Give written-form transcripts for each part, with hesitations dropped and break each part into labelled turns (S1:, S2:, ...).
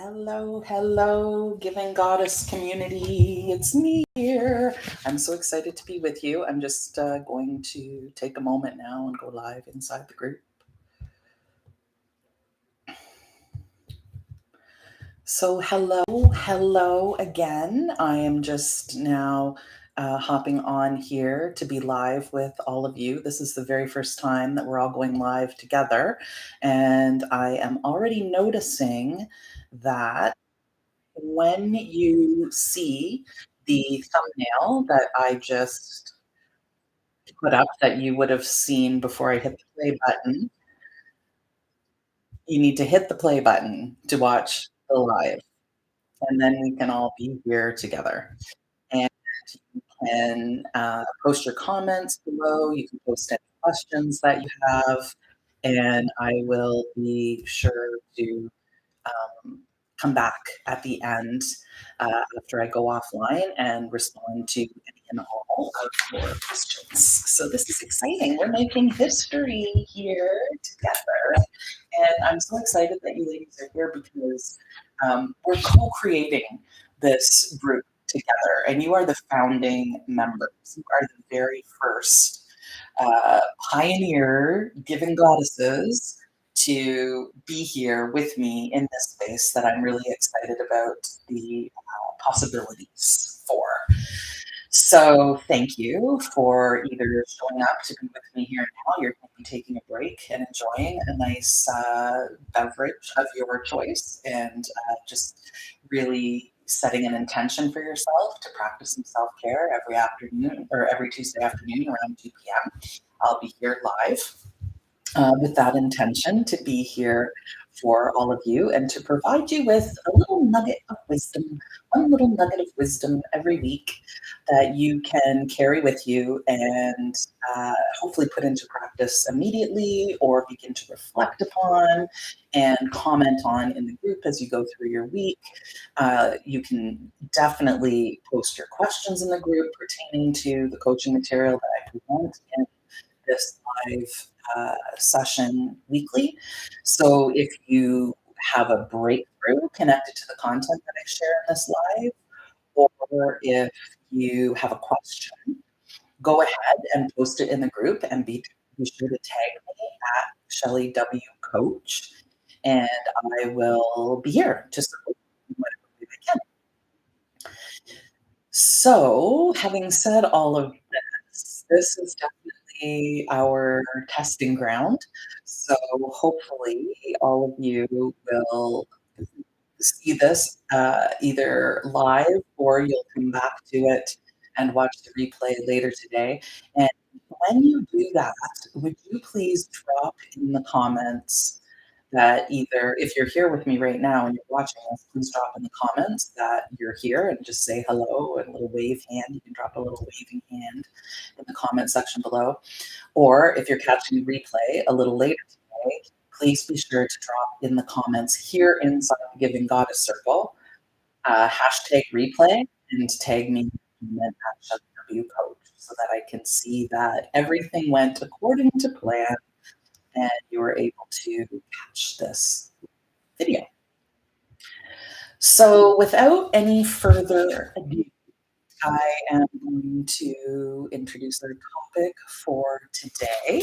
S1: Hello, hello, Giving Goddess community. It's me here. I'm so excited to be with you. I'm just going to take a moment now and go live inside the group. So, hello again. I am just now hopping on here to be live with all of you. This is the very first time that we're all going live together. And I am already noticing that when you see the thumbnail that I just put up that you would have seen before I hit the play button, you need to hit the play button to watch the live, and then we can all be here together. And you can post your comments below. You can post any questions that you have, and I will be sure to come back at the end after I go offline and respond to any and all of your questions. So this is exciting. We're making history here together. And I'm so excited that you ladies are here because we're co-creating this group together. And you are the founding members. You are the very first pioneer giving goddesses to be here with me in this space that I'm really excited about the possibilities for. So thank you for either showing up to be with me here now. You're going to be taking a break and enjoying a nice beverage of your choice and just really setting an intention for yourself to practice some self-care every afternoon or every Tuesday afternoon around 2 p.m. I'll be here live with that intention to be here for all of you and to provide you with a little nugget of wisdom, one little nugget of wisdom every week that you can carry with you and hopefully put into practice immediately or begin to reflect upon and comment on in the group as you go through your week. You can definitely post your questions in the group pertaining to the coaching material that I present in this live session weekly. So if you have a breakthrough connected to the content that I share in this live, or if you have a question, go ahead and post it in the group and be sure to tag me at Shelly W Coach, and I will be here to support you in whatever way I can. So, having said all of this is definitely our testing ground. So hopefully all of you will see this either live or you'll come back to it and watch the replay later today. And when you do that, would you please drop in the comments that either if you're here with me right now and you're watching us, please drop in the comments that you're here and just say hello and a little wave hand. You can drop a little waving hand in the comment section below. Or if you're catching the replay a little later today, please be sure to drop in the comments here inside the Giving Goddess Circle, hashtag replay, and tag me at W Coach so that I can see that everything went according to plan and you were able to catch this video. So without any further ado, I am going to introduce our topic for today,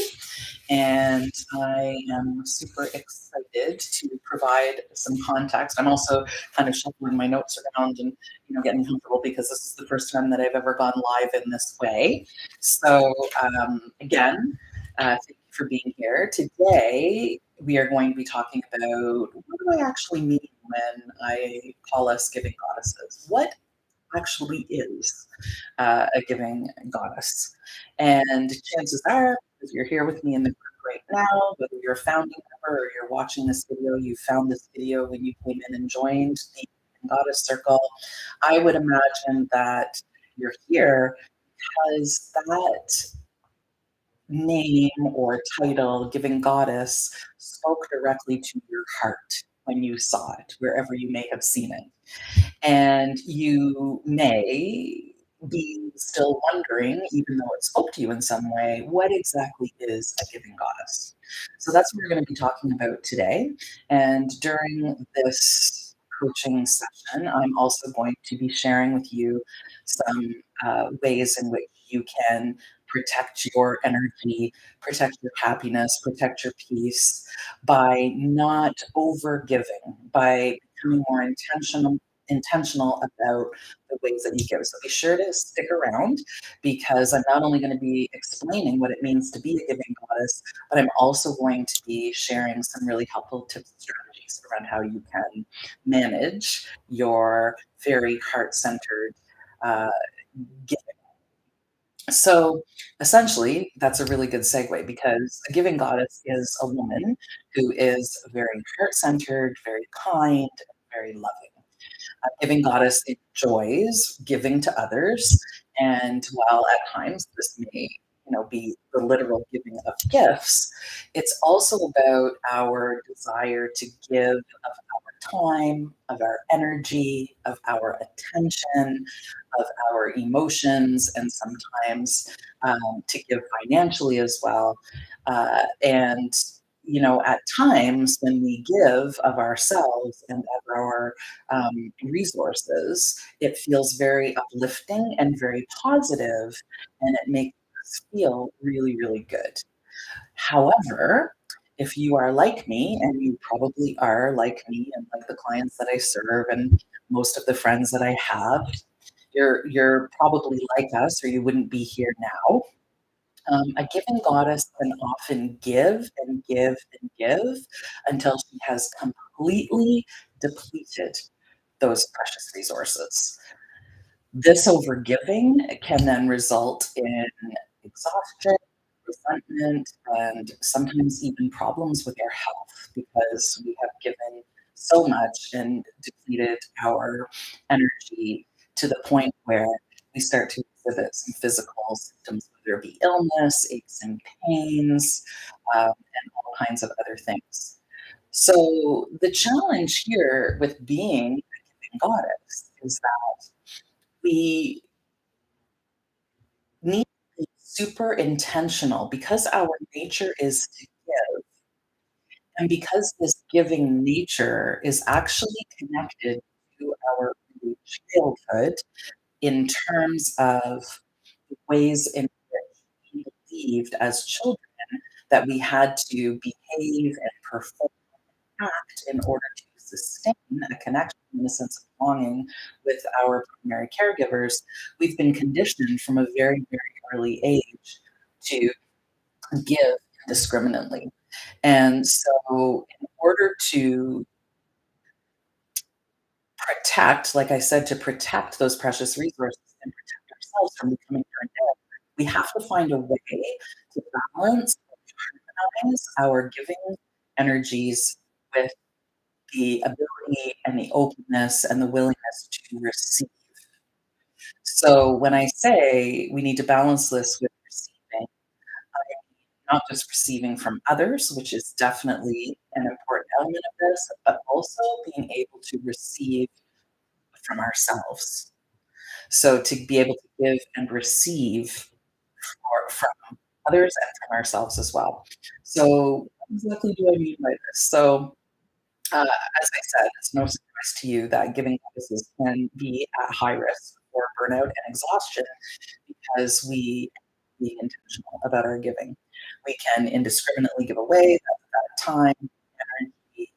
S1: and I am super excited to provide some context. I'm also kind of shuffling my notes around and getting comfortable because this is the first time that I've ever gone live in this way. So again, thank you for being here. Today, we are going to be talking about what do I actually mean when I call us giving goddesses? What actually is a giving goddess? And chances are, if you're here with me in the group right now, whether you're a founding member or you're watching this video, you found this video when you came in and joined the Goddess Circle, I would imagine that you're here because that name or title, Giving Goddess, spoke directly to your heart when you saw it, wherever you may have seen it. And you may be still wondering, even though it spoke to you in some way, what exactly is a giving goddess? So that's what we're going to be talking about today. And during this coaching session, I'm also going to be sharing with you some ways in which you can protect your energy, protect your happiness, protect your peace by not over giving, by becoming more intentional about the ways that you give. So be sure to stick around because I'm not only going to be explaining what it means to be a giving goddess, but I'm also going to be sharing some really helpful tips and strategies around how you can manage your very heart centered uh, giving. So essentially, that's a really good segue because a giving goddess is a woman who is very heart centered, very kind, very loving. A giving goddess enjoys giving to others, and while at times this may, be the literal giving of gifts, it's also about our desire to give of our time, of our energy, of our attention, of our emotions, and sometimes to give financially as well. And at times when we give of ourselves and of our resources, it feels very uplifting and very positive, and it makes us feel really, really good. However, if you are like me, and you probably are like me and like the clients that I serve and most of the friends that I have, you're probably like us, or you wouldn't be here now. A giving goddess can often give and give and give until she has completely depleted those precious resources. This overgiving can then result in exhaustion, resentment, and sometimes even problems with our health because we have given so much and depleted our energy to the point where we start to exhibit some physical symptoms, whether it be illness, aches and pains, and all kinds of other things. So the challenge here with being a giving goddess is that we need to be super intentional because our nature is to give, and because this giving nature is actually connected to our early childhood in terms of the ways in which we believed as children that we had to behave and perform act in order to sustain a connection and a sense of belonging with our primary caregivers, we've been conditioned from a very, very early age to give indiscriminately. And so, in order to protect, like I said, to protect those precious resources and protect ourselves from becoming turned dead, we have to find a way to balance and harmonize our giving energies with the ability and the openness and the willingness to receive. So when I say we need to balance this with receiving, not just receiving from others, which is definitely an important element of this, but also being able to receive from ourselves. So to be able to give and receive from others and from ourselves as well. So what exactly do I mean by this? So as I said, it's no surprise to you that giving offices can be at high risk for burnout and exhaustion because we be intentional about our giving. We can indiscriminately give away that time, energy,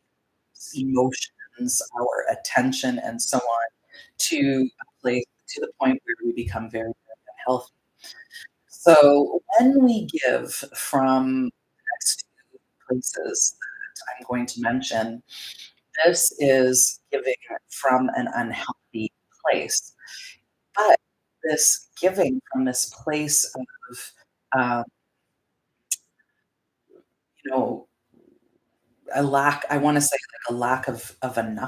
S1: emotions, our attention, and so on to a place to the point where we become very, very unhealthy. So when we give from the next two places that I'm going to mention, this is giving from an unhealthy place. But this giving from this place of, um, you know, a lack, I want to say like a lack of enoughness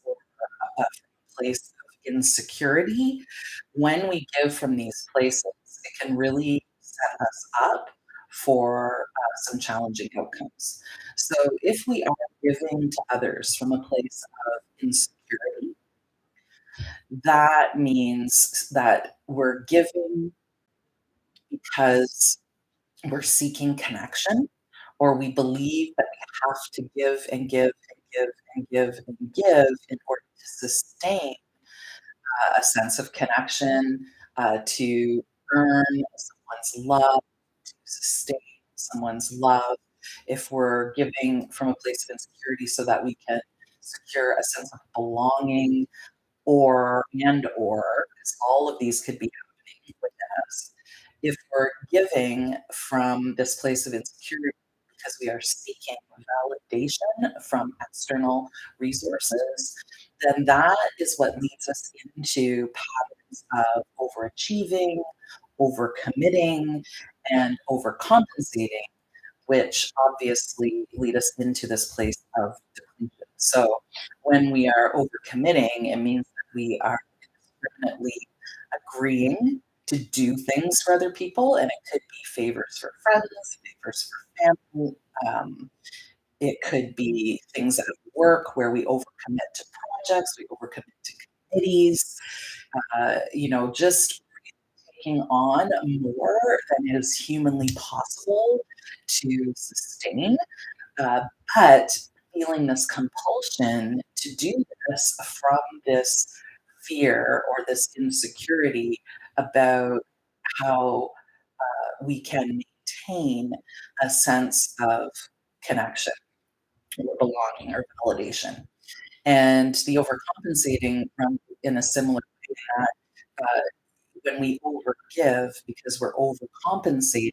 S1: or a place of insecurity. When we give from these places, it can really set us up for some challenging outcomes. So if we are giving to others from a place of insecurity, that means that we're giving because we're seeking connection, or we believe that we have to give and give give and give and give in order to sustain a sense of connection, to earn someone's love, to sustain someone's love. If we're giving from a place of insecurity so that we can secure a sense of belonging, or 'cause all of these could be happening within us. If we're giving from this place of insecurity because we are seeking validation from external resources, then that is what leads us into patterns of overachieving, overcommitting, and overcompensating, which obviously lead us into this place of depletion. So when we are overcommitting, it means that we are indiscriminately agreeing to do things for other people, and it could be favors for friends, favors for family. It could be things at work where we overcommit to projects, we overcommit to committees, just taking on more than is humanly possible to sustain, uh, but feeling this compulsion to do this from this fear or this insecurity about how we can maintain a sense of connection or belonging or validation. And the overcompensating from in a similar way that when we overgive because we're overcompensating,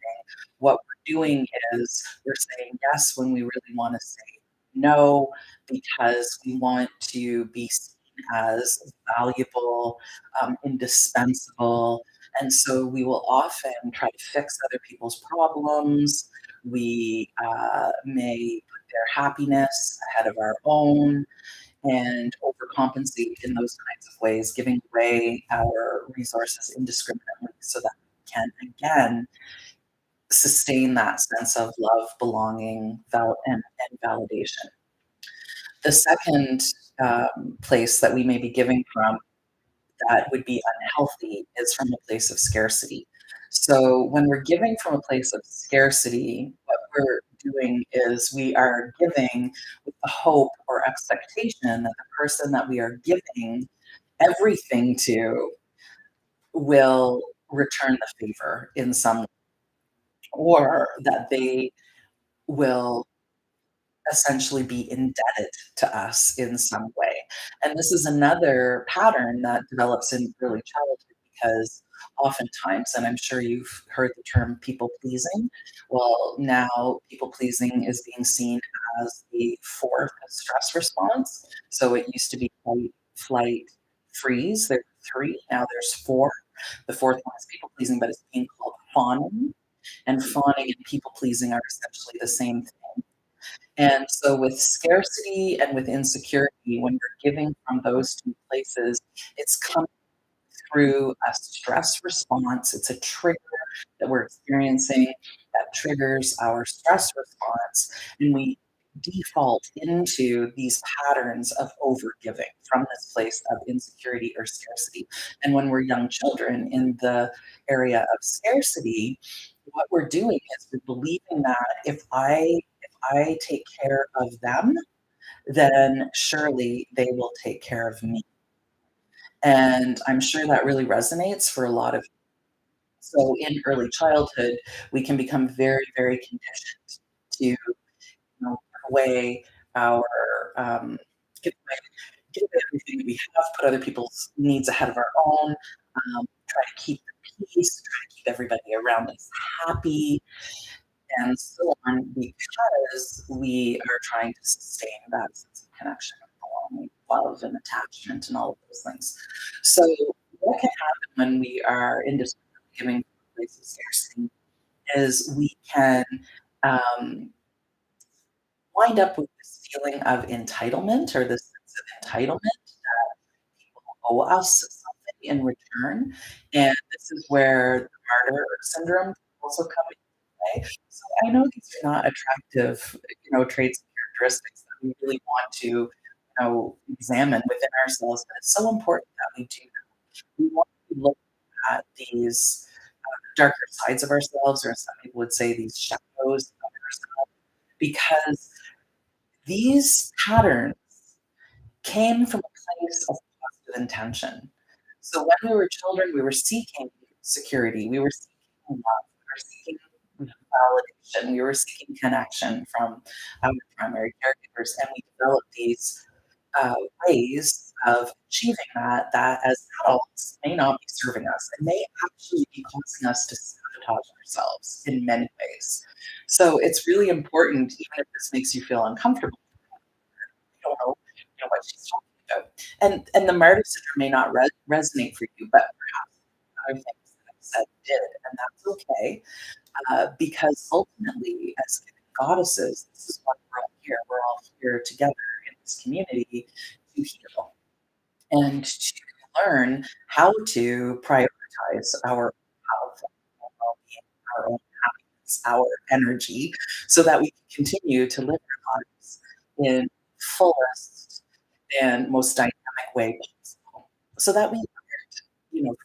S1: what we're doing is we're saying yes when we really want to say no because we want to be seen as valuable, indispensable. And so we will often try to fix other people's problems. We may put their happiness ahead of our own and overcompensate in those kinds of ways, giving away our resources indiscriminately so that we can again sustain that sense of love, belonging, and validation. The second place that we may be giving from that would be unhealthy is from a place of scarcity. So when we're giving from a place of scarcity, what we're doing is we are giving with the hope or expectation that the person that we are giving everything to will return the favor in some way, or that they will essentially be indebted to us in some way. And this is another pattern that develops in early childhood because oftentimes, and I'm sure you've heard the term people pleasing. Well, now people pleasing is being seen as the fourth stress response. So it used to be fight, flight, freeze. There's three, now there's four. The fourth one is people pleasing, but it's being called fawning. And fawning and people pleasing are essentially the same thing. And so with scarcity and with insecurity, when you're giving from those two places, it's coming through a stress response. It's a trigger that we're experiencing that triggers our stress response. And we default into these patterns of overgiving from this place of insecurity or scarcity. And when we're young children in the area of scarcity, what we're doing is we're believing that if I take care of them, then surely they will take care of me. And I'm sure that really resonates for a lot of. So in early childhood, we can become very, very conditioned to, give away our, give away everything that we have, put other people's needs ahead of our own, try to keep the peace, try to keep everybody around us happy, and so on, because we are trying to sustain that sense of connection and belonging, love and attachment and all of those things. So what can happen when we are indiscriminately giving from a place of scarcity is we can um, wind up with this feeling of entitlement or this sense of entitlement that people owe us something in return. And this is where the martyr syndrome can also come into play. So I know these are not attractive, traits and characteristics that we really want to, examine within ourselves, but it's so important that we do that. We want to look at these darker sides of ourselves, or some people would say these shadows of ourselves, because These patterns came from a place of positive intention. So when we were children, we were seeking security, we were seeking love, we were seeking validation, we were seeking connection from our primary caregivers, and we developed these uh, ways of achieving that as adults may not be serving us and may actually be causing us to sabotage ourselves in many ways. So it's really important, even if this makes you feel uncomfortable, don't know, what she's talking about. And the martyr syndrome may not resonate for you, but perhaps other things that I said did, and that's okay, because ultimately, as giving goddesses, this is why we're all here. We're all here together in this community to heal and to learn how to prioritize our health, our well-being, our own happiness, our energy, so that we can continue to live our lives in fullest and most dynamic way possible, so that we aren't, feeling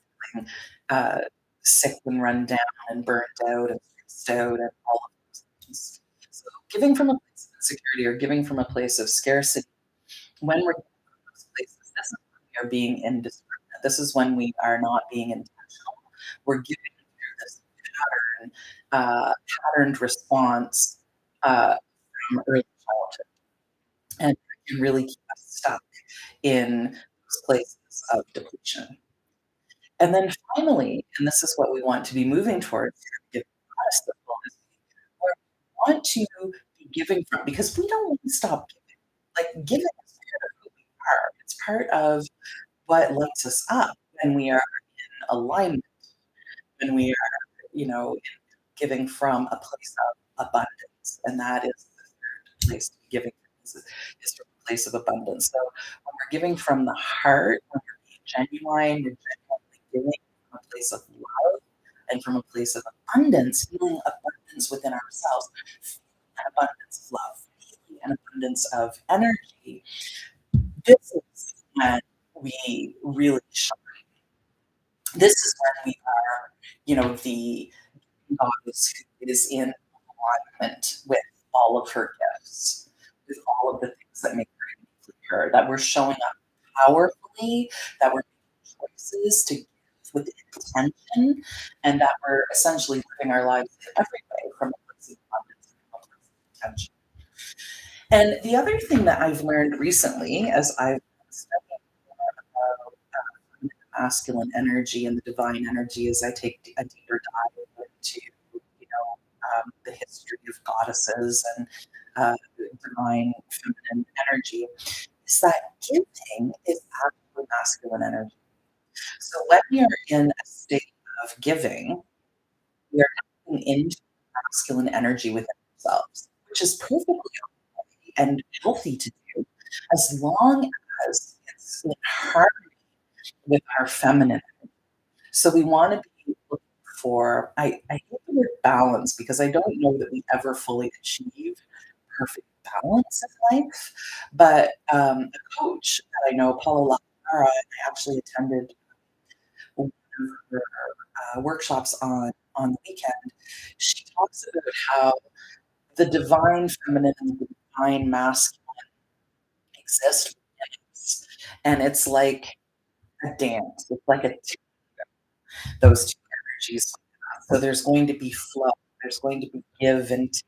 S1: uh, sick and run down and burnt out and stressed out and all of those things. So giving from a place of insecurity or giving from a place of scarcity, when we're giving from those places, this is when we are being indiscriminate. This is when we are not being intentional. We're giving through this pattern, patterned response uh, from early childhood, and it can really keep us stuck in those places of depletion. And then finally, and this is what we want to be moving towards here, giving us the fullness, where we want to be giving from, because we don't want to stop giving. Like, giving is part of who we are. It's part of what lights us up when we are in alignment, when we are, giving from a place of abundance. And that is the third place to be giving from, is from a place of abundance. So when we're giving from the heart, when we're being genuine, we're genuinely giving from a place of love and from a place of abundance, feeling abundance within ourselves, feeling an abundance of love, feeling an abundance of energy. This is when we really shine. This is when we are, the goddess who is in alignment with all of her gifts, with all of the things that make her uniquely her, that we're showing up powerfully, that we're making choices to give with intention, and that we're essentially living our lives in every way from a place of abundance and from a place of intention. And the other thing that I've learned recently, as I've been studying more about masculine energy and the divine energy, as I take a deeper dive into, the history of goddesses and divine feminine energy, is that giving is actually masculine energy. So when we are in a state of giving, we are tapping into masculine energy within ourselves, which is perfectly okay and healthy to do, as long as it's in harmony with our feminine. So we want to be looking for, I hate the word balance because I don't know that we ever fully achieve perfect balance in life. But a coach that I know, Paula Lara, and I actually attended one of her workshops on the weekend. She talks about how the divine feminine and the divine masculine exist within us. And it's like a dance. It's like those two energies. So there's going to be flow, there's going to be give and take.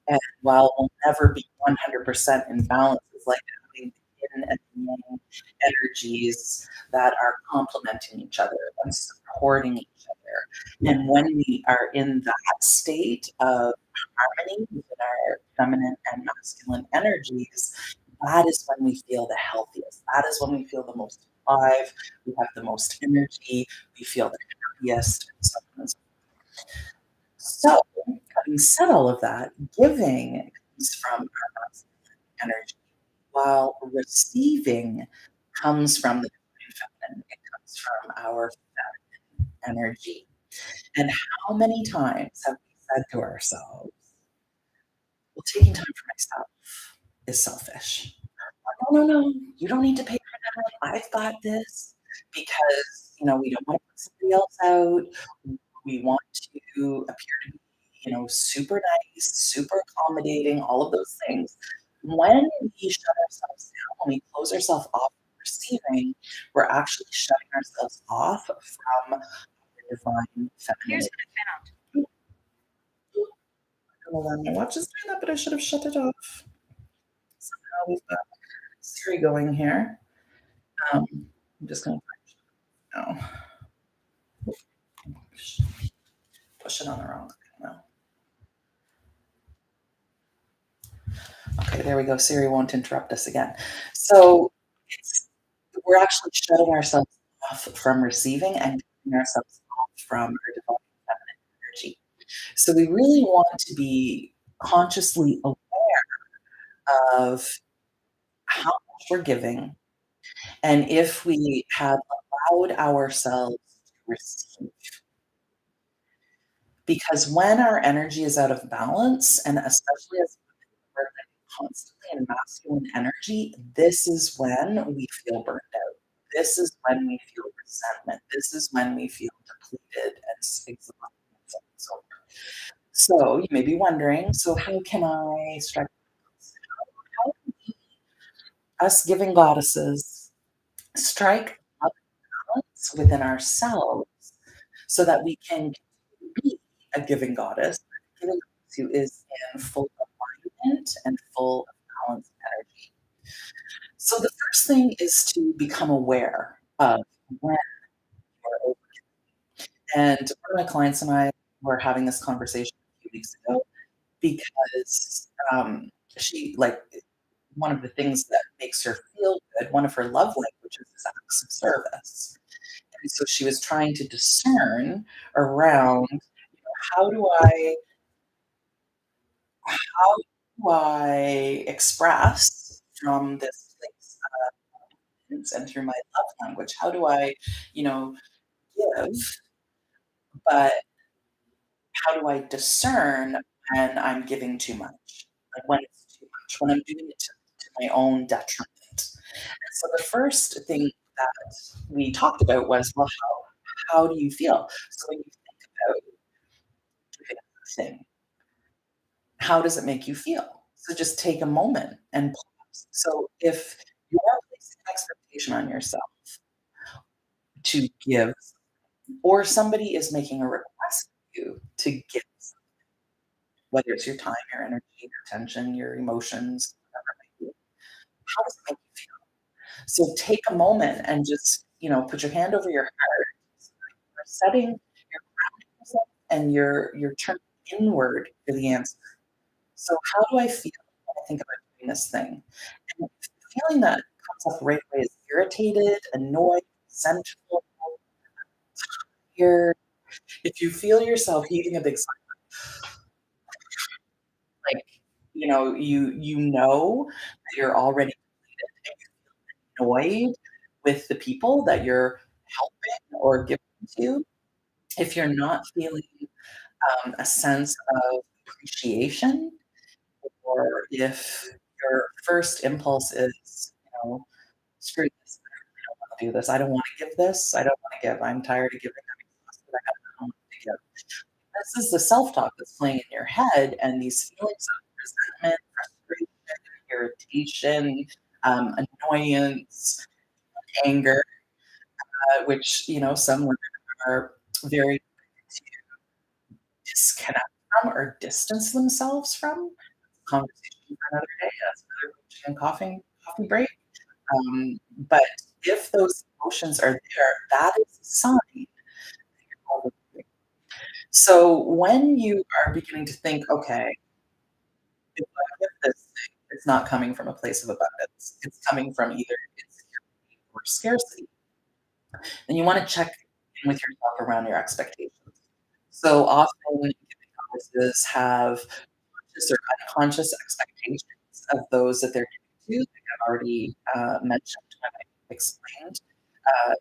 S1: And while we'll never be 100% in balance, it's like having the yin and the yang energies that are complementing each other and supporting each other. And when we are in that state of harmony within our feminine and masculine energies, that is when we feel the healthiest. That is when we feel the most alive. We have the most energy. We feel the happiest, and so on and so so, having said all of that, giving comes from our masculine energy, while receiving comes from the divine feminine. It comes from our feminine energy. And how many times have we said to ourselves, well, taking time for myself is selfish? No, no, no, you don't need to pay for that. I've got this, because, we don't want to put somebody else out. We want to appear to be, super nice, super accommodating, all of those things. When we shut ourselves down, when we close ourselves off from receiving, we're actually shutting ourselves off from the divine
S2: Here's
S1: femininity.
S2: what I found.
S1: Hold on, my watch is doing that, but I should have shut it off. Somehow we've got Siri going here. Um, I'm just gonna no, push it on the wrong thing now. Okay, there we go. Siri won't interrupt us again. So it's we're actually shutting ourselves off from receiving and cutting ourselves off from our divine feminine energy. So we really want to be consciously aware of how much we're giving and if we have allowed ourselves to receive. Because when our energy is out of balance, and especially as we're constantly in masculine energy, this is when we feel burned out. This is when we feel resentment. This is when we feel depleted and exhausted. So so you may be wondering, so how can I strike how can us giving goddesses strike a balance within ourselves so that we can be a giving goddess, a giving goddess who is in full alignment and full of balanced energy. So the first thing is to become aware of when you're over. And one of my clients and I were having this conversation a few weeks ago because she like one of the things that makes her feel good, one of her love languages is acts of service. And so she was trying to discern around, how do I how do I express from this place of abundance and through my love language? How do I, you know, give, but how do I discern when I'm giving too much? Like when it's too much, when I'm doing it to my own detriment. And so the first thing that we talked about was, well, how do you feel? So when you think about giving a thing, how does it make you feel? So just take a moment and pause. So if you're placing an expectation on yourself to give, or somebody is making a request of you to give, whether it's your time, your energy, your attention, your emotions, whatever it may be, how does it make you feel? So take a moment and just, put your hand over your heart. You're setting, you're grounding yourself, and you're turning inward for the answer. So how do I feel when I think about doing this thing? And the feeling that comes up right away is irritated, annoyed, resentful, tired. If you feel yourself heaving a big sigh, like, you know that you're already annoyed with the people that you're helping or giving to, if you're not feeling a sense of appreciation, or if your first impulse is, screw this, I don't want to do this, I don't want to give this, I don't want to give, I'm tired of giving, I'm exhausted, I got nothing to give. This is the self talk that's playing in your head, and these feelings of resentment, frustration, irritation, annoyance, anger, which, some women are very to disconnect from or distance themselves from. Conversation for another day. That's another coaching and coffee break. But if those emotions are there, that is a sign that you're overwhelmed. So when you are beginning to think, okay, if I get this thing, it's not coming from a place of abundance. It's coming from either insecurity or scarcity. Then you want to check in with yourself around your expectations. So often, giving goddesses have conscious or unconscious expectations of those that they're giving to. Like I've already mentioned when I explained uh,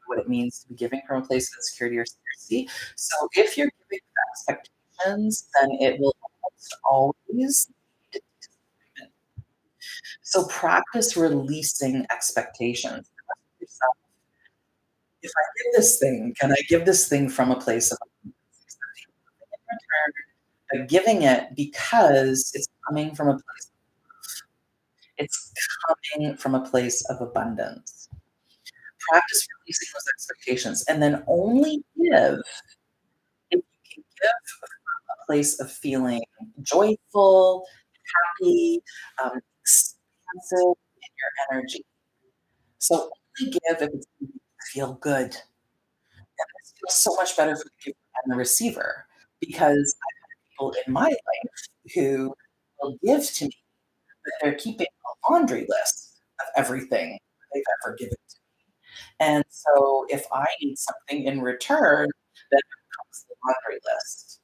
S1: what it means to be giving from a place of insecurity or scarcity. So if you're giving with expectations, then it will almost always lead to disappointment. So practice releasing expectations. Ask yourself, if I give this thing, can I give this thing from a place of accepting nothing in return, but giving it because it's coming from a place of love? It's coming from a place of abundance. Practice releasing those expectations and then only give if you can give from a place of feeling joyful, happy, expansive in your energy. So only give if it's making you feel good. And this feels so much better for the giver and the receiver because I have people in my life who will give to me, but they're keeping a laundry list of everything they've ever given to me. And so if I need something in return, then comes the laundry list.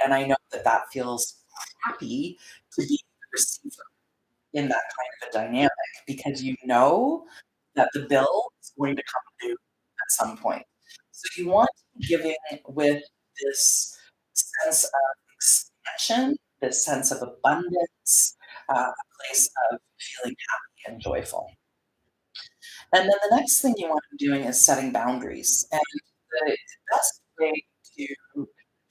S1: And I know that that feels happy to be the receiver in that kind of a dynamic because you know that the bill is going to come due at some point. So you want to be giving with this sense of expansion, this sense of abundance, a place of feeling happy and joyful. And then the next thing you want to be doing is setting boundaries. And the best way to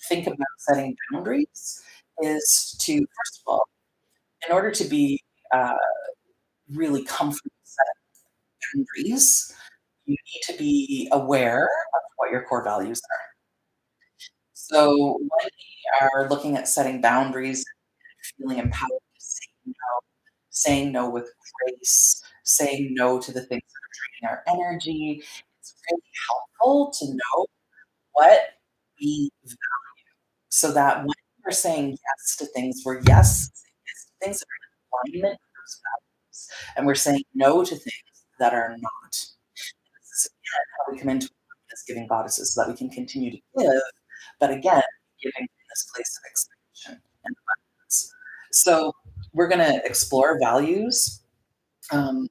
S1: think about setting boundaries is to, first of all, in order to be uh, really comfortable setting boundaries, you need to be aware of what your core values are. So when we are looking at setting boundaries, feeling empowered to saying no with grace, saying no to the things that are draining our energy, it's really helpful to know what we value so that when we're saying yes to things, we're saying yes to things that are in alignment with those values, and we're saying no to things that are not. This is again how we come into as giving goddesses so that we can continue to give, but again, giving in this place of expansion and abundance. So we're going to explore values ongoing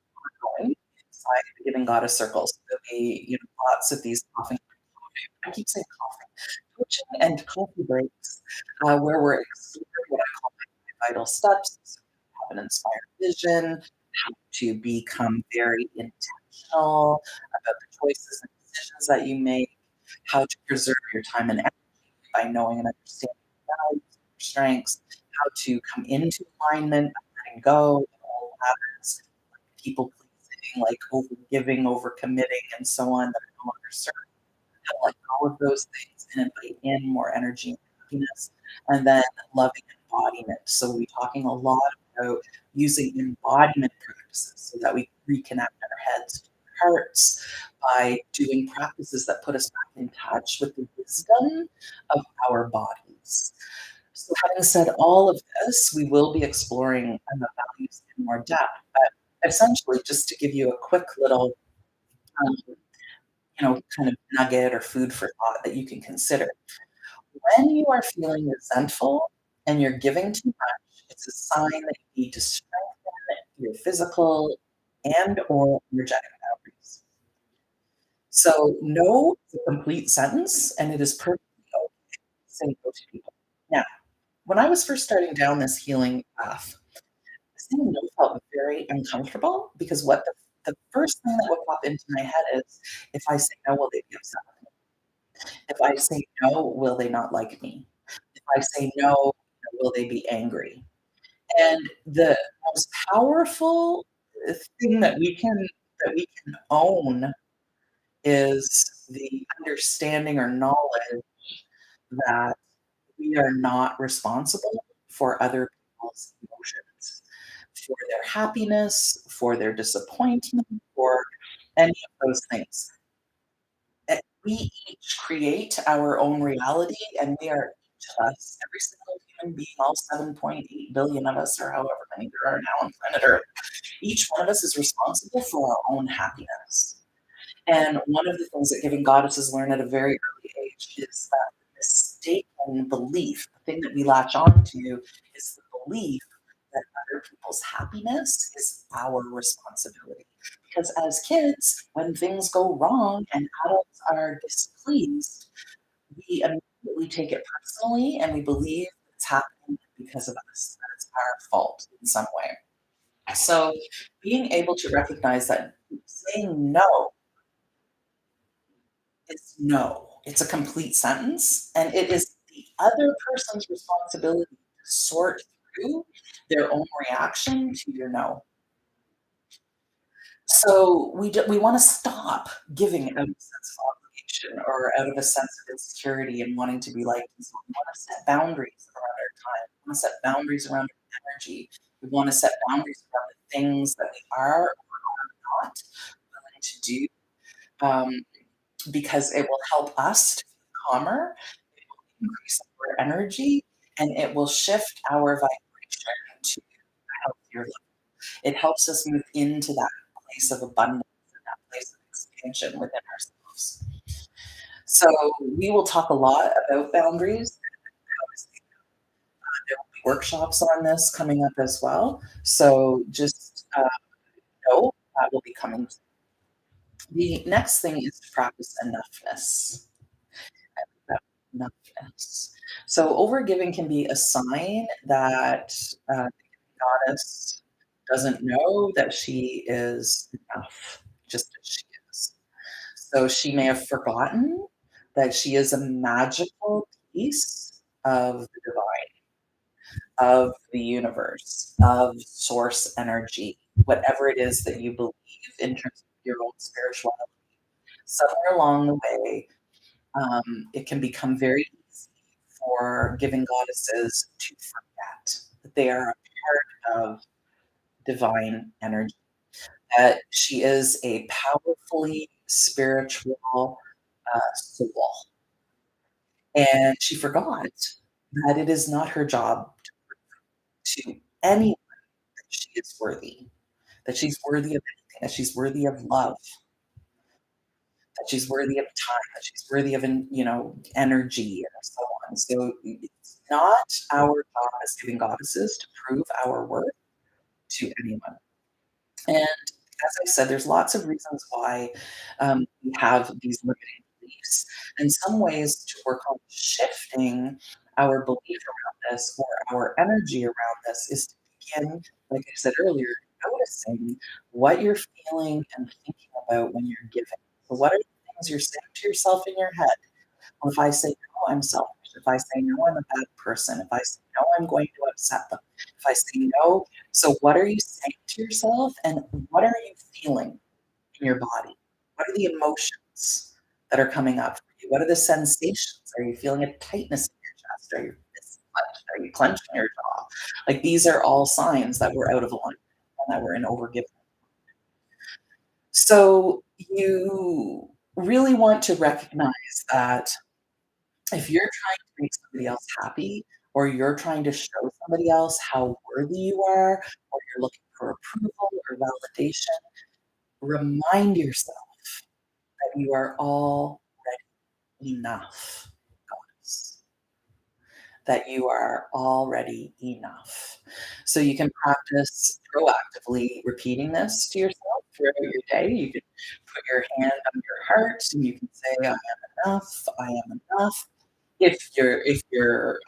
S1: inside the giving goddess circles. There'll be lots of these coffee. I keep saying coaching and coffee breaks where we're exploring what I call my vital steps. So have an inspired vision, how to become very intentional about the choices and decisions that you make, how to preserve your time and energy by knowing and understanding your values, your strengths, how to come into alignment, letting go of old habits, like people pleasing, like over giving, over committing, and so on that are no longer serving, how to let go of those things and invite in more energy and happiness, and then loving embodiment. So we're talking a lot about using embodiment practices so that we reconnect our heads to our hearts by doing practices that put us back in touch with the wisdom of our bodies. So, having said all of this, we will be exploring the values in more depth. But essentially, just to give you a quick little um, kind of nugget or food for thought that you can consider. When you are feeling resentful and you're giving too much, it's a sign that you need to strengthen your physical and or energetic boundaries. So no is a complete sentence and it is perfectly okay to say no to people. Now, when I was first starting down this healing path, saying no felt very uncomfortable because the first thing that would pop into my head is if I say no, will they be upset? If I say no, will they not like me? If I say no, will they be angry? And the most powerful thing that we can own is the understanding or knowledge that we are not responsible for other people's emotions, for their happiness, for their disappointment, for any of those things. We each create our own reality, and we are each of us, every single human being, all 7.8 billion of us, or however many there are now on planet Earth, each one of us is responsible for our own happiness. And one of the things that giving goddesses learn at a very early age is that the mistaken belief, the thing that we latch on to, is the belief that other people's happiness is our responsibility. Because as kids, when things go wrong and adults are displeased, we immediately take it personally and we believe it's happening because of us, that it's our fault in some way. So being able to recognize that saying no is no. It's a complete sentence, and it is the other person's responsibility to sort through their own reaction to your no. So we wanna stop giving out of a sense of obligation or out of a sense of insecurity and wanting to be like, we wanna set boundaries around our time. We wanna set boundaries around our energy. We wanna set boundaries around the things that we are or are not willing to do, um, because it will help us to feel calmer, it will increase our energy, and it will shift our vibration to a healthier level. It helps us move into that place of abundance and that place of expansion within ourselves. So we will talk a lot about boundaries. Obviously, there will be workshops on this coming up as well. So just know that will be coming. The next thing is to practice enoughness. Enoughness. So overgiving can be a sign that the goddess doesn't know that she is enough, just as she is. So she may have forgotten that she is a magical piece of the divine, of the universe, of source energy, whatever it is that you believe in terms of your own spirituality. Somewhere along the way, it can become very easy for giving goddesses to forget that they are a part of divine energy, that she is a powerfully spiritual soul. And she forgot that it is not her job to anyone that she is worthy, that she's worthy of anything, that she's worthy of love, that she's worthy of time, that she's worthy of, energy and so on. So it's not our job as giving goddesses to prove our worth to anyone. And as I said, there's lots of reasons why we have these limiting beliefs. And some ways to work on shifting our belief around this or our energy around this is to begin, like I said earlier, noticing what you're feeling and thinking about when you're giving. So, what are the things you're saying to yourself in your head? Well, if I say no, I'm selfish. If I say no, I'm a bad person. If I say no, I'm going to upset them. If I say no, so what are you saying to yourself and what are you feeling in your body? What are the emotions that are coming up for you? What are the sensations? Are you feeling a tightness in your chest? Are your fists clenched? Are you clenching your jaw? Like these are all signs that we're out of alignment and that we're in overgiving. So you really want to recognize that if you're trying to make somebody else happy, or you're trying to show somebody else how worthy you are, or you're looking for approval or validation, remind yourself that you are already enough, goddess, that you are already enough. So you can practice proactively repeating this to yourself throughout your day. You can put your hand on your heart and you can say, I am enough, I am enough. If your inner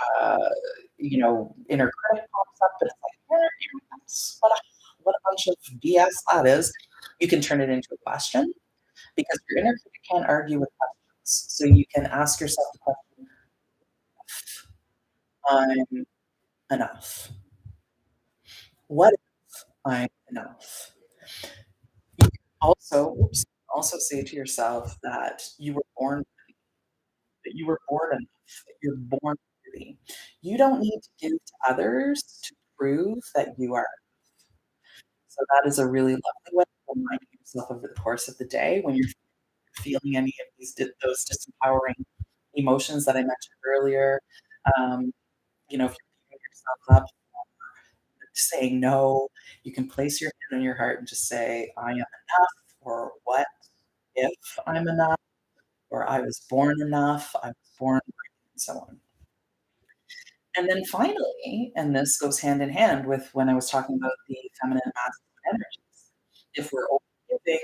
S1: critic pops up and it's like, you're nuts. What a bunch of BS that is, you can turn it into a question because your inner critic can't argue with questions. So you can ask yourself the question, I'm enough. What if I'm enough? Also say to yourself that you were born enough, that you're born worthy. You don't need to give to others to prove that you are. So that is a really lovely way of reminding yourself over the course of the day when you're feeling any of those disempowering emotions that I mentioned earlier. Um, if you're beating yourself up, saying no, you can place your hand on your heart and just say, I am enough, or what if I'm enough, or I was born enough, I was born, and so on. And then finally, and this goes hand in hand with when I was talking about the feminine and masculine energies, if we're overgiving,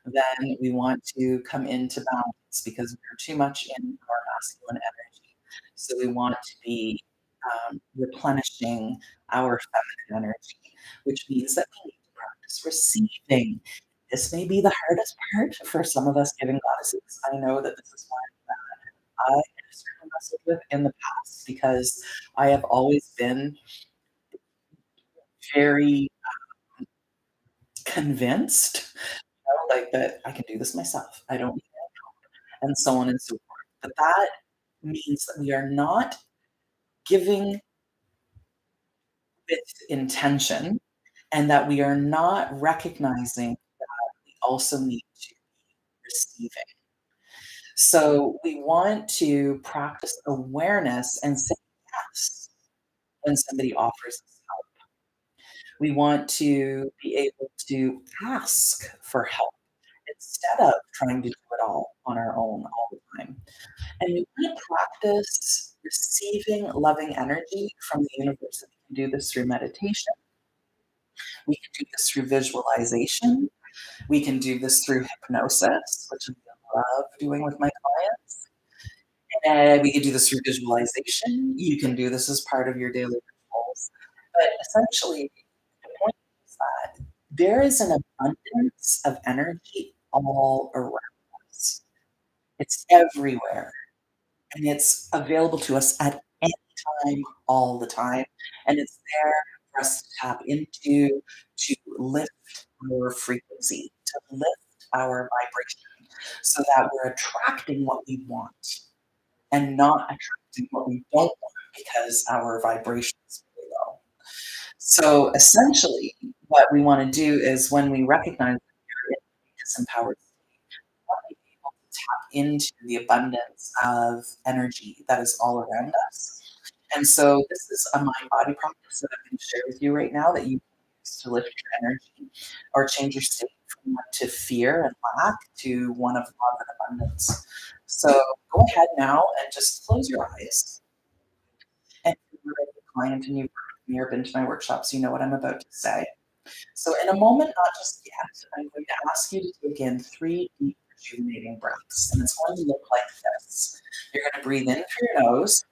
S1: then we want to come into balance because we're too much in our masculine energy. So we want to be replenishing our feminine energy, which means that we need to practice receiving. This may be the hardest part for some of us giving goddesses. I know that this is one I have certainly wrestled with in the past because I have always been very convinced, like, that I can do this myself. I don't need and so on and so forth. But that means that we are not giving with intention and that we are not recognizing we also need to be receiving. So we want to practice awareness and say yes when somebody offers us help. We want to be able to ask for help instead of trying to do it all on our own all the time. And we want to practice receiving loving energy from the universe. We can do this through meditation. We can do this through visualization. We can do this through hypnosis, which I love doing with my clients. And we can do this through visualization. You can do this as part of your daily rituals. But essentially, the point is that there is an abundance of energy all around us. It's everywhere. And it's available to us at any time, all the time, and it's there for us to tap into, to lift our frequency, to lift our vibration, so that we're attracting what we want and not attracting what we don't want because our vibration is really low. So, essentially, what we wanna do is when we recognize that we're in a disempowered want to be able to tap into the abundance of energy that is all around us. And so this is a mind body practice that I'm going to share with you right now that you can use to lift your energy or change your state from one to fear and lack to one of love and abundance. So go ahead now and just close your eyes. And if you're a client and you've been to my workshops, you know what I'm about to say. So, in a moment, not just yet, I'm going to ask you to take in 3 deep, rejuvenating breaths. And it's going to look like this. You're going to breathe in through your nose,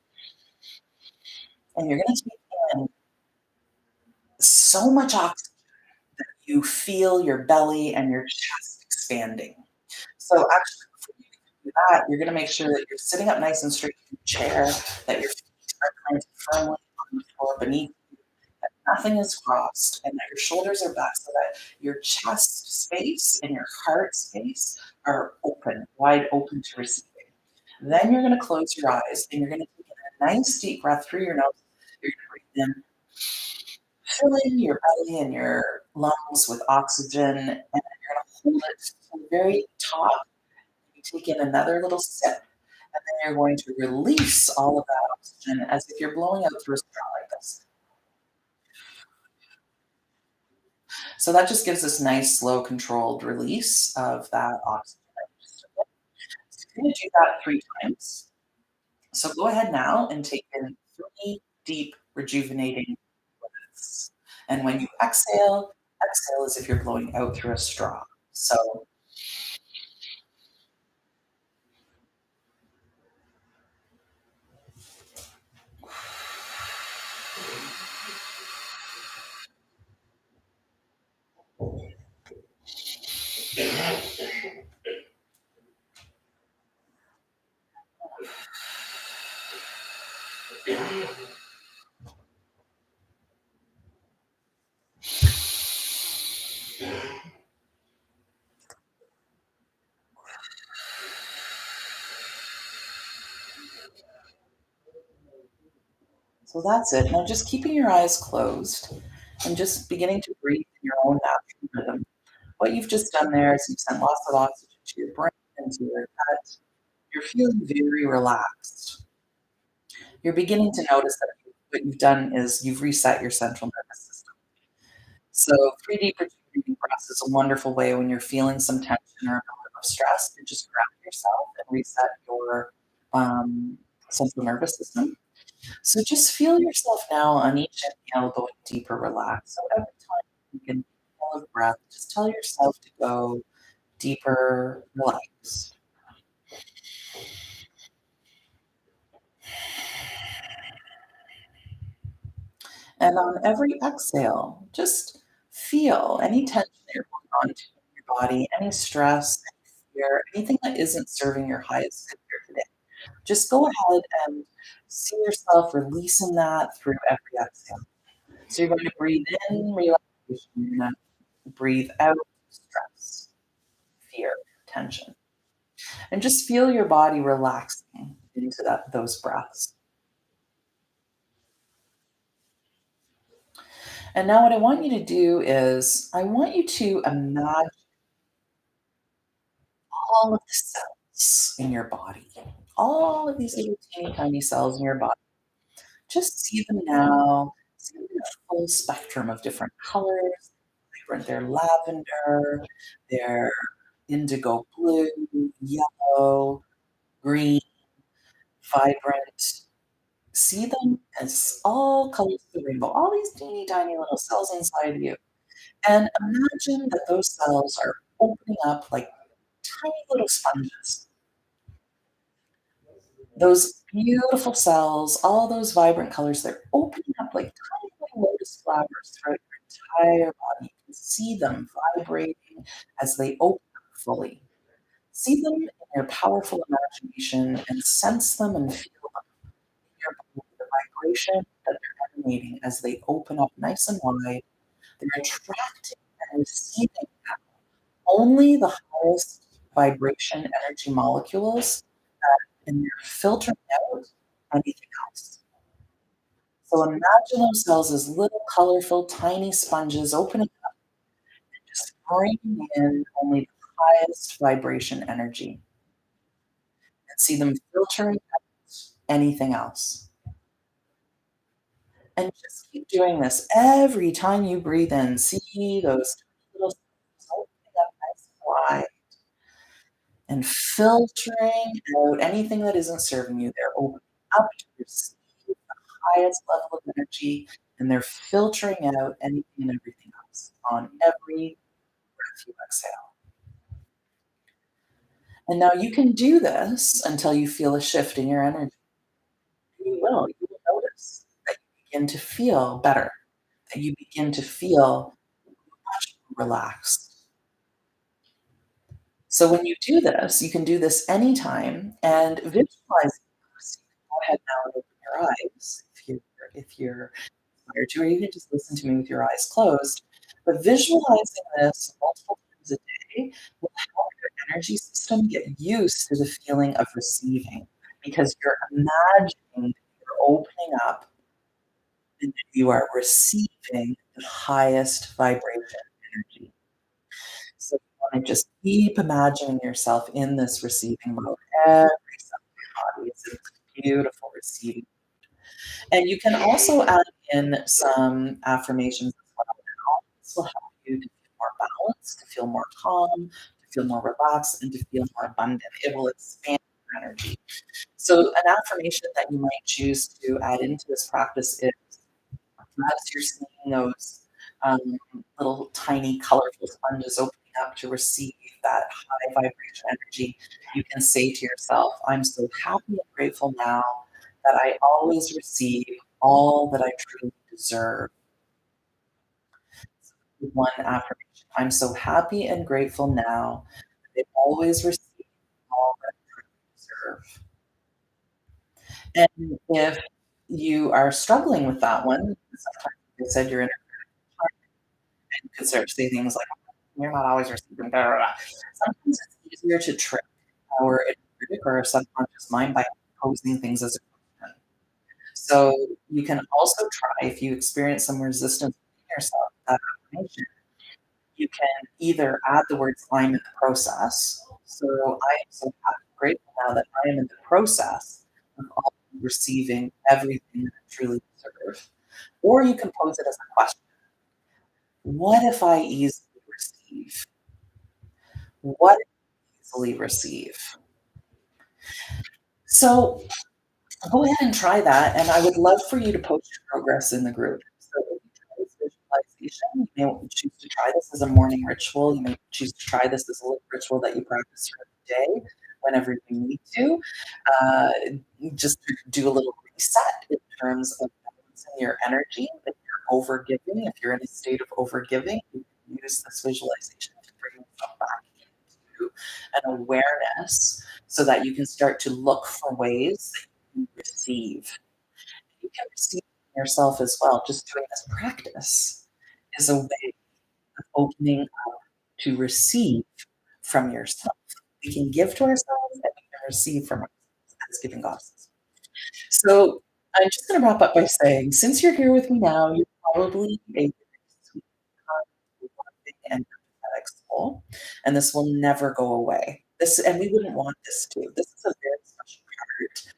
S1: and you're going to take in so much oxygen that you feel your belly and your chest expanding. So, actually, before you do that, you're going to make sure that you're sitting up nice and straight in your chair, that your feet are planted firmly on the floor beneath that nothing is crossed and that your shoulders are back so that your chest space and your heart space are open, wide open to receiving. Then you're going to close your eyes and you're going to take in a nice deep breath through your nose. You're going to breathe in, filling your belly and your lungs with oxygen, and then you're going to hold it to the very top. You take in another little sip, and then you're going to release all of that oxygen as if you're blowing out through a straw like this. So that just gives this nice, slow, controlled release of that oxygen. So you're going to do that 3 times. So go ahead now and take in 3 deep, rejuvenating breaths. And when you exhale, exhale as if you're blowing out through a straw. So that's it. Now just keeping your eyes closed and just beginning to breathe in your own natural rhythm. What you've just done there is you've sent lots of oxygen to your brain and to your gut. You're feeling very relaxed. You're beginning to notice that what you've done is you've reset your central nervous system. So 3D rejuvenating breaths is a wonderful way when you're feeling some tension or a little bit of stress to just ground yourself and reset your central nervous system. So just feel yourself now on each inhale going deeper, relax. So every time you can inhale a breath, just tell yourself to go deeper, relax. And on every exhale, just feel any tension that you're holding on to in your body, any stress, any fear, anything that isn't serving your highest good here today. Just go ahead and see yourself releasing that through every exhale. So you're going to breathe in relaxation. Breathe out stress, fear, tension, and just feel your body relaxing into those breaths. And now what I want you to do is I want you to imagine all of the cells in your body, all of these little teeny tiny cells in your body. Just see them now. See them in a full spectrum of different colors. Vibrant. They're lavender, they're indigo blue, yellow, green, vibrant. See them as all colors of the rainbow, all these teeny tiny little cells inside you. And imagine that those cells are opening up like tiny little sponges. Those beautiful cells, all those vibrant colors, they're opening up like tiny little lotus flowers throughout your entire body. You can see them vibrating as they open up fully. See them in your powerful imagination and sense them and feel them in your body, the vibration that they're emanating as they open up nice and wide. They're attracting and receiving only the highest vibration energy molecules, and they're filtering out anything else. So imagine themselves as little colorful, tiny sponges opening up, just bringing in only the highest vibration energy and see them filtering out anything else. And just keep doing this every time you breathe in. See those little sponges opening up nice and wide and filtering out anything that isn't serving you. They're opening up to receive the highest level of energy, and they're filtering out anything and everything else on every breath you exhale. And now you can do this until you feel a shift in your energy. You will notice that you begin to feel better, that you begin to feel much more relaxed. So when you do this, you can do this anytime and visualize this. Go ahead now and open your eyes if you're inspired to, or you can just listen to me with your eyes closed. But visualizing this multiple times a day will help your energy system get used to the feeling of receiving because you're imagining that you're opening up and that you are receiving the highest vibration energy. So you wanna just keep imagining yourself in this receiving mode. Every cell in your body is in this beautiful receiving. And you can also add in some affirmations as well. And all this will help you to feel more balanced, to feel more calm, to feel more relaxed, and to feel more abundant. It will expand your energy. So an affirmation that you might choose to add into this practice is as you're seeing those um, little tiny colorful sponges opening up to receive that high vibration energy, you can say to yourself, I'm so happy and grateful now that I always receive all that I truly deserve. One affirmation. I'm so happy and grateful now that I always receive all that I truly deserve. And if you are struggling with that one, sometimes they said you're in and could start to say things like, "You're not always receiving blah, blah, blah." Sometimes it's easier to trick our inner critic or our subconscious mind by posing things as a question. So you can also try if you experience some resistance in yourself to that affirmation, you can either add the words "I'm in the process." So I am so happy and grateful now that I am in the process of all receiving everything that I truly deserve. Or you can pose it as a question. What if I easily receive? What if I easily receive? So go ahead and try that, and I would love for you to post your progress in the group. So if you try this visualization, you may choose to try this as a morning ritual. You may choose to try this as a little ritual that you practice throughout the day whenever you need to. Uh, just to do a little reset in terms of balancing your energy. If you're overgiving, if you're in a state of overgiving, you can use this visualization to bring yourself back into an awareness so that you can start to look for ways that you can receive. You can receive yourself as well. Just doing this practice is a way of opening up to receive from yourself. We can give to ourselves and we can receive from ourselves as giving goddesses. So I'm just going to wrap up by saying, since you're here with me now, you're probably a very sweet, kind, loving, and empathetic soul, and this will never go away. This, and we wouldn't want this to. This is a very special part of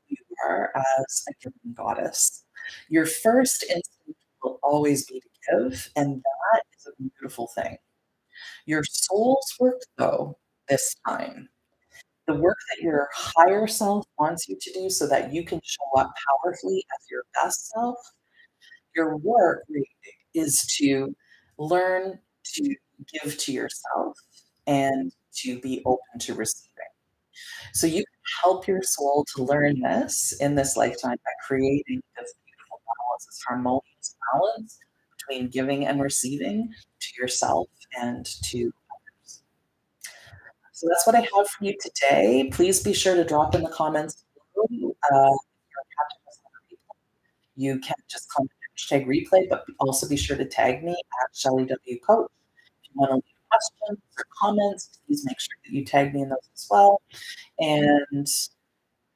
S1: who you are as a giving goddess. Your first instinct will always be to give, and that is a beautiful thing. Your soul's work, though, this time, the work that your higher self wants you to do so that you can show up powerfully as your best self, your work really is to learn to give to yourself and to be open to receiving. So you can help your soul to learn this in this lifetime by creating this beautiful balance, this harmonious balance between giving and receiving to yourself and to others. So that's what I have for you today. Please be sure to drop in the comments below. If you're catching this on replay, you can just comment hashtag replay, but also be sure to tag me at Shelly W. Coach. If you want to leave questions or comments, please make sure that you tag me in those as well. And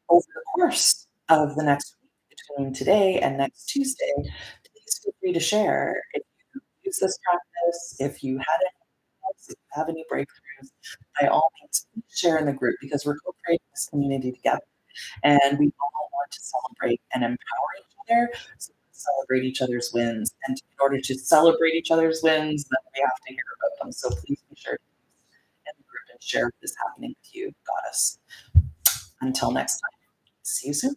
S1: over the course of the next week, between today and next Tuesday, please feel free to share if you use this practice, if you had any thoughts, if you have any breakthroughs, by all means, please share in the group because we're co-creating this community together. And we all want to celebrate and empower each other, so let's celebrate each other's wins. And in order to celebrate each other's wins, then we have to hear about them. So please be sure to use in the group and share what is happening with you, goddess. Until next time, see you soon.